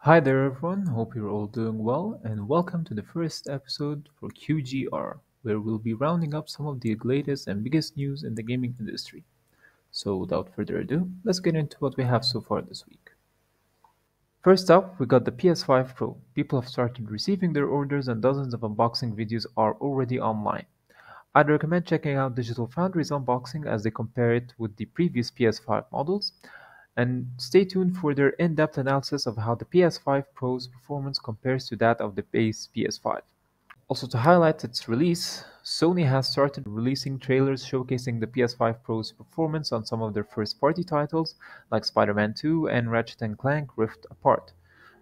Hi there everyone, hope you're all doing well and welcome to the first episode for QGR, where we'll be rounding up some of the latest and biggest news in the gaming industry. So without further ado, let's get into what we have so far this week. First up, we got the PS5 Pro. People have started receiving their orders and dozens of unboxing videos are already online. I'd recommend checking out Digital Foundry's unboxing as they compare it with the previous PS5 models, and stay tuned for their in-depth analysis of how the PS5 Pro's performance compares to that of the base PS5. Also, to highlight its release, Sony has started releasing trailers showcasing the PS5 Pro's performance on some of their first-party titles like Spider-Man 2 and Ratchet & Clank Rift Apart.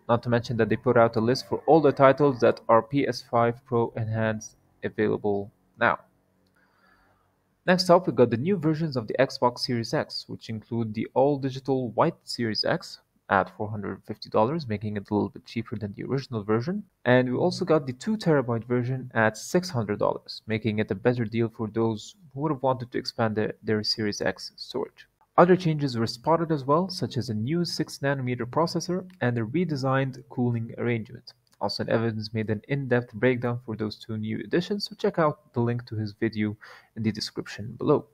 Not to mention that they put out a list for all the titles that are PS5 Pro enhanced available now. Next up, we got the new versions of the Xbox Series X, which include the all-digital white Series X at $450, making it a little bit cheaper than the original version. And we also got the 2TB version at $600, making it a better deal for those who would have wanted to expand their Series X storage. Other changes were spotted as well, such as a new 6nm processor and a redesigned cooling arrangement. Austin Evans made an in-depth breakdown for those two new additions, so check out the link to his video in the description below.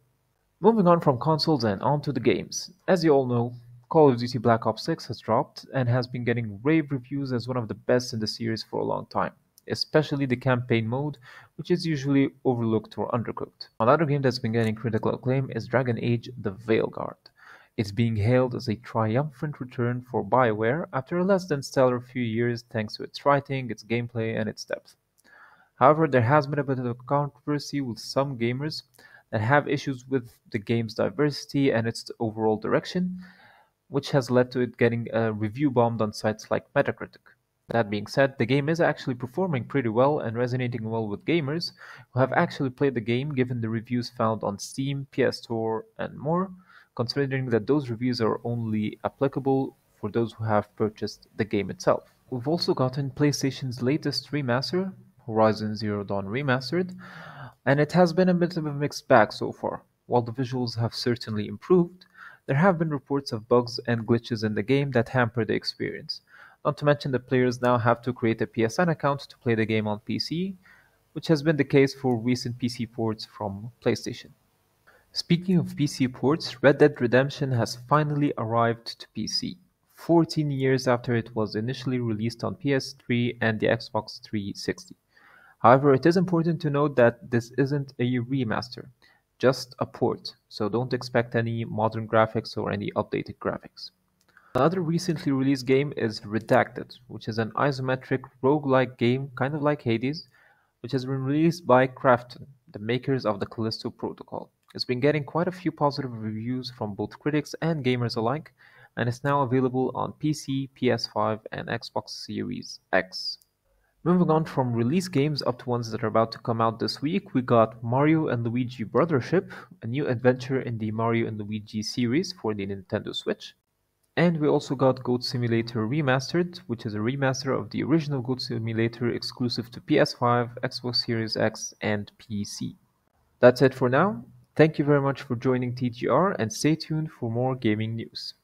Moving on from consoles and on to the games. As you all know, Call of Duty Black Ops 6 has dropped and has been getting rave reviews as one of the best in the series for a long time, especially the campaign mode, which is usually overlooked or undercooked. Another game that's been getting critical acclaim is Dragon Age: The Veilguard. It's being hailed as a triumphant return for BioWare after a less than stellar few years thanks to its writing, its gameplay, and its depth. However, there has been a bit of controversy with some gamers that have issues with the game's diversity and its overall direction, which has led to it getting a review bombed on sites like Metacritic. That being said, the game is actually performing pretty well and resonating well with gamers who have actually played the game given the reviews found on Steam, PS Store, and more, considering that those reviews are only applicable for those who have purchased the game itself. We've also gotten PlayStation's latest remaster, Horizon Zero Dawn Remastered, and it has been a bit of a mixed bag so far. While the visuals have certainly improved, there have been reports of bugs and glitches in the game that hamper the experience. Not to mention that players now have to create a PSN account to play the game on PC, which has been the case for recent PC ports from PlayStation. Speaking of PC ports, Red Dead Redemption has finally arrived to PC, 14 years after it was initially released on PS3 and the Xbox 360. However, it is important to note that this isn't a remaster, just a port, so don't expect any modern graphics or any updated graphics. Another recently released game is Redacted, which is an isometric roguelike game kind of like Hades, which has been released by Krafton, the makers of the Callisto Protocol. It's been getting quite a few positive reviews from both critics and gamers alike, and is now available on PC, PS5, and Xbox Series X. Moving on from release games up to ones that are about to come out this week, we got Mario and Luigi Brothership, a new adventure in the Mario and Luigi series for the Nintendo Switch. And we also got Goat Simulator Remastered, which is a remaster of the original Goat Simulator exclusive to PS5, Xbox Series X, and PC. That's it for now. Thank you very much for joining TGR and stay tuned for more gaming news.